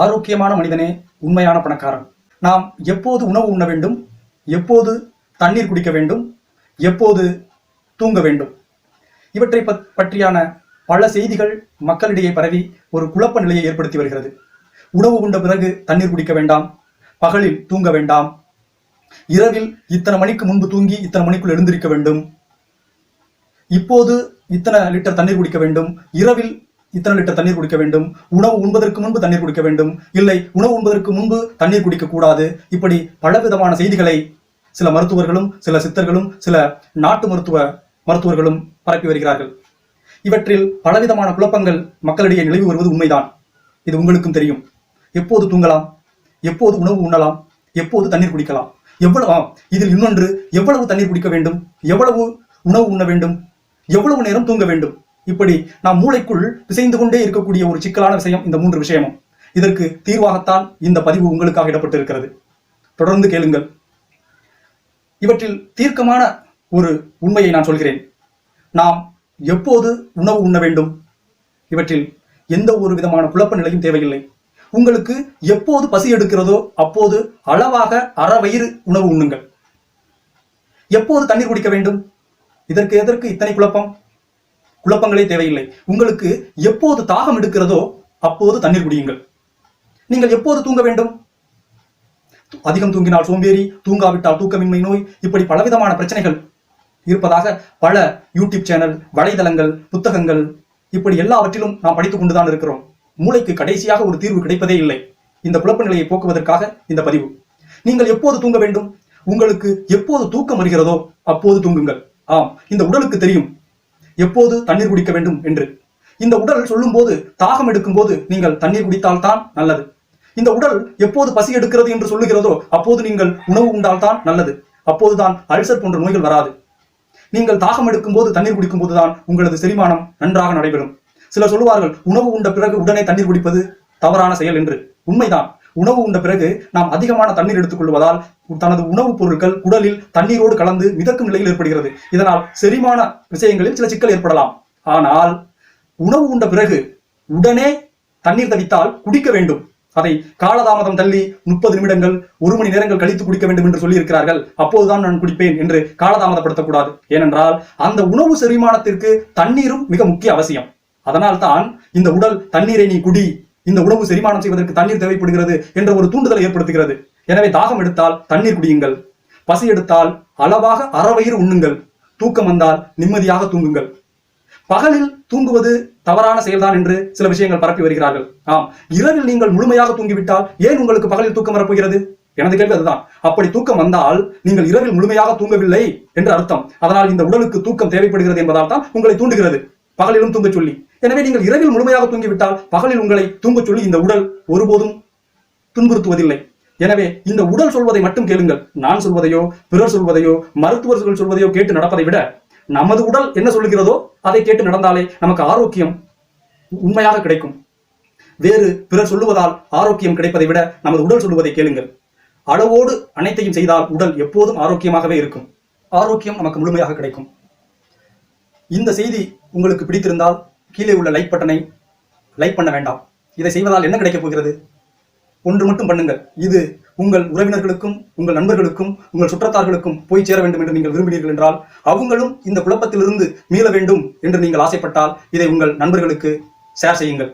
ஆரோக்கியமான மனிதனே உண்மையான பணக்காரன். நாம் எப்போது உணவு உண்ண வேண்டும், எப்போது தண்ணீர் குடிக்க வேண்டும், எப்போது தூங்க வேண்டும், இவற்றை பற்றியான பல செய்திகள் மக்களிடையே பரவி ஒரு குழப்ப நிலையை ஏற்படுத்தி வருகிறது. உணவு உண்ட பிறகு தண்ணீர் குடிக்க வேண்டாம், பகலில் தூங்க வேண்டாம், இரவில் இத்தனை மணிக்கு முன்பு தூங்கி இத்தனை மணிக்குள் எழுந்திருக்க வேண்டும், இப்போது இத்தனை லிட்டர் தண்ணீர் குடிக்க வேண்டும், இரவில் இத்தனை லிட்டர் தண்ணீர் குடிக்க வேண்டும், உணவு உண்பதற்கு முன்பு தண்ணீர் குடிக்க வேண்டும், இல்லை உணவு உண்பதற்கு முன்பு தண்ணீர் குடிக்க கூடாது. இப்படி பலவிதமான செய்திகளை சில மருத்துவர்களும் சில சித்தர்களும் சில நாட்டு மருத்துவர்களும் பரப்பி வருகிறார்கள். இவற்றில் பலவிதமான குழப்பங்கள் மக்களிடையே நிலவி வருவது உண்மைதான். இது உங்களுக்கும் தெரியும். எப்போது தூங்கலாம், எப்போது உணவு உண்ணலாம், எப்போது தண்ணீர் குடிக்கலாம், இதில் இன்னொன்று, எவ்வளவு தண்ணீர் குடிக்க வேண்டும், எவ்வளவு உணவு உண்ண வேண்டும், எவ்வளவு நேரம் தூங்க வேண்டும், இப்படி நாம் மூளைக்குள் பிசைந்து கொண்டே இருக்கக்கூடிய ஒரு சிக்கலான விஷயம் இந்த 3 விஷயமும். இதற்கு தீர்வாகத்தான் இந்த பதிவு உங்களுக்காக இடப்பட்டிருக்கிறது. தொடர்ந்து கேளுங்கள். இவற்றில் தீர்க்கமான ஒரு உண்மையை நான் சொல்கிறேன். நாம் எப்போது உணவு உண்ண வேண்டும், இவற்றில் எந்த ஒரு விதமான குழப்ப நிலையும் தேவையில்லை. உங்களுக்கு எப்போது பசி எடுக்கிறதோ அப்போது அளவாக அரை வயிறு உணவு உண்ணுங்கள். எப்போது தண்ணீர் குடிக்க வேண்டும், எதற்கு இத்தனை குழப்பங்களே தேவையில்லை. உங்களுக்கு எப்போது தாகம் எடுக்கிறதோ அப்போது தண்ணீர் குடியுங்கள். நீங்கள் எப்போது தூங்க வேண்டும், அதிகம் தூங்கினால் சோம்பேறி, தூங்காவிட்டால் தூக்கமின்மை நோய், இப்படி பலவிதமான பிரச்சனைகள் இருப்பதாக பல யூடியூப் சேனல், வலைதளங்கள், புத்தகங்கள், இப்படி எல்லாவற்றிலும் நாம் படித்துக் கொண்டுதான் இருக்கிறோம். மூளைக்கு கடைசியாக ஒரு தீர்வு கிடைப்பதே இல்லை. இந்த குழப்ப நிலையை போக்குவதற்காக இந்த பதிவு. நீங்கள் எப்போது தூங்க வேண்டும், உங்களுக்கு எப்போது தூக்கம் வருகிறதோ அப்போது தூங்குங்கள். இந்த உடலுக்கு தெரியும் எப்போது தண்ணீர் குடிக்க வேண்டும் என்று. இந்த உடல் சொல்லும் போது, தாகம் எடுக்கும் போது நீங்கள் தண்ணீர் குடித்தால் தான் நல்லது. இந்த உடல் எப்போது பசி எடுக்கிறது என்று சொல்லுகிறதோ அப்போது நீங்கள் உணவு உண்டால் தான் நல்லது. அப்போதுதான் அல்சர் போன்ற நோய்கள் வராது. நீங்கள் தாகம் எடுக்கும் போது தண்ணீர் குடிக்கும் போதுதான் உங்களது செரிமானம் நன்றாக நடைபெறும். சிலர் சொல்லுவார்கள், உணவு உண்ட பிறகு உடனே தண்ணீர் குடிப்பது தவறான செயல் என்று. உண்மைதான். உணவு உண்ட பிறகு நாம் அதிகமான தண்ணீர் எடுத்துக் கொள்வதால் தனது உணவுப் பொருட்கள் உடலில் தண்ணீரோடு கலந்து மிதக்கும் நிலையில் ஏற்படுகிறது. இதனால் செரிமான விஷயங்களில் சில சிக்கல் ஏற்படலாம். ஆனால் உணவு உண்ட பிறகு உடனே தண்ணீர் தவித்தால் குடிக்க வேண்டும். அதை காலதாமதம் தள்ளி 30 நிமிடங்கள் 1 மணி நேரங்கள் கழித்து குடிக்க வேண்டும் என்று சொல்லி இருக்கிறார்கள். அப்போதுதான் நான் குடிப்பேன் என்று காலதாமதப்படுத்தக்கூடாது. ஏனென்றால் அந்த உணவு செரிமானத்திற்கு தண்ணீரும் மிக முக்கிய அவசியம். அதனால் தான் இந்த உடல் தண்ணீரை நீ குடி, இந்த உணவு செரிமானம் செய்வதற்கு தண்ணீர் தேவைப்படுகிறது என்ற ஒரு தூண்டுதலை ஏற்படுத்துகிறது. எனவே தாகம் எடுத்தால் தண்ணீர் குடியுங்கள், பசி எடுத்தால் அளவாக அரை வயிறு உண்ணுங்கள், தூக்கம் வந்தால் நிம்மதியாக தூங்குங்கள். பகலில் தூங்குவது தவறான செயல்தான் என்று சில விஷயங்கள் பரப்பி வருகிறார்கள். இரவில் நீங்கள் முழுமையாக தூங்கிவிட்டால் ஏன் உங்களுக்கு பகலில் தூக்கம் வரப்போகிறது? எனது கேள்வி அதுதான். அப்படி தூக்கம் வந்தால் நீங்கள் இரவில் முழுமையாக தூங்கவில்லை என்று அர்த்தம். அதனால் இந்த உடலுக்கு தூக்கம் தேவைப்படுகிறது என்பதால் தான் உங்களை தூண்டுகிறது பகலிலும் தூங்க சொல்லி. எனவே நீங்கள் இரவில் முழுமையாக தூங்கிவிட்டால் பகலில் உங்களை தூங்க சொல்லி இந்த உடல் ஒருபோதும் துன்புறுத்துவதில்லை. எனவே இந்த உடல் சொல்வதை மட்டும் கேளுங்கள். நான் சொல்வதையோ, பிறர் சொல்வதையோ, மருத்துவர்கள் சொல்வதையோ கேட்டு நடப்பதை விட நமது உடல் என்ன சொல்லுகிறதோ அதை கேட்டு நடந்தாலே நமக்கு ஆரோக்கியம் உண்மையாக கிடைக்கும். வேறு பிறர் சொல்லுவதால் ஆரோக்கியம் கிடைப்பதை விட நமது உடல் சொல்லுவதை கேளுங்கள். அளவோடு அனைத்தையும் செய்தால் உடல் எப்போதும் ஆரோக்கியமாகவே இருக்கும். ஆரோக்கியம் நமக்கு முழுமையாக கிடைக்கும். இந்த செய்தி உங்களுக்கு பிடித்திருந்தால் கீழே உள்ள லைக் பட்டனை லைக் பண்ண வேண்டாம். இதை செய்வதால் என்ன கிடைக்கப் போகிறது? ஒன்று மட்டும் பண்ணுங்கள். இது உங்கள் உறவினர்களுக்கும் உங்கள் நண்பர்களுக்கும் உங்கள் சுற்றத்தார்களுக்கும் போய் சேர வேண்டும் என்று நீங்கள் விரும்பினீர்கள் என்றால், அவங்களும் இந்த குழப்பத்திலிருந்து மீள வேண்டும் என்று நீங்கள் ஆசைப்பட்டால் இதை உங்கள் நண்பர்களுக்கு ஷேர் செய்யுங்கள்.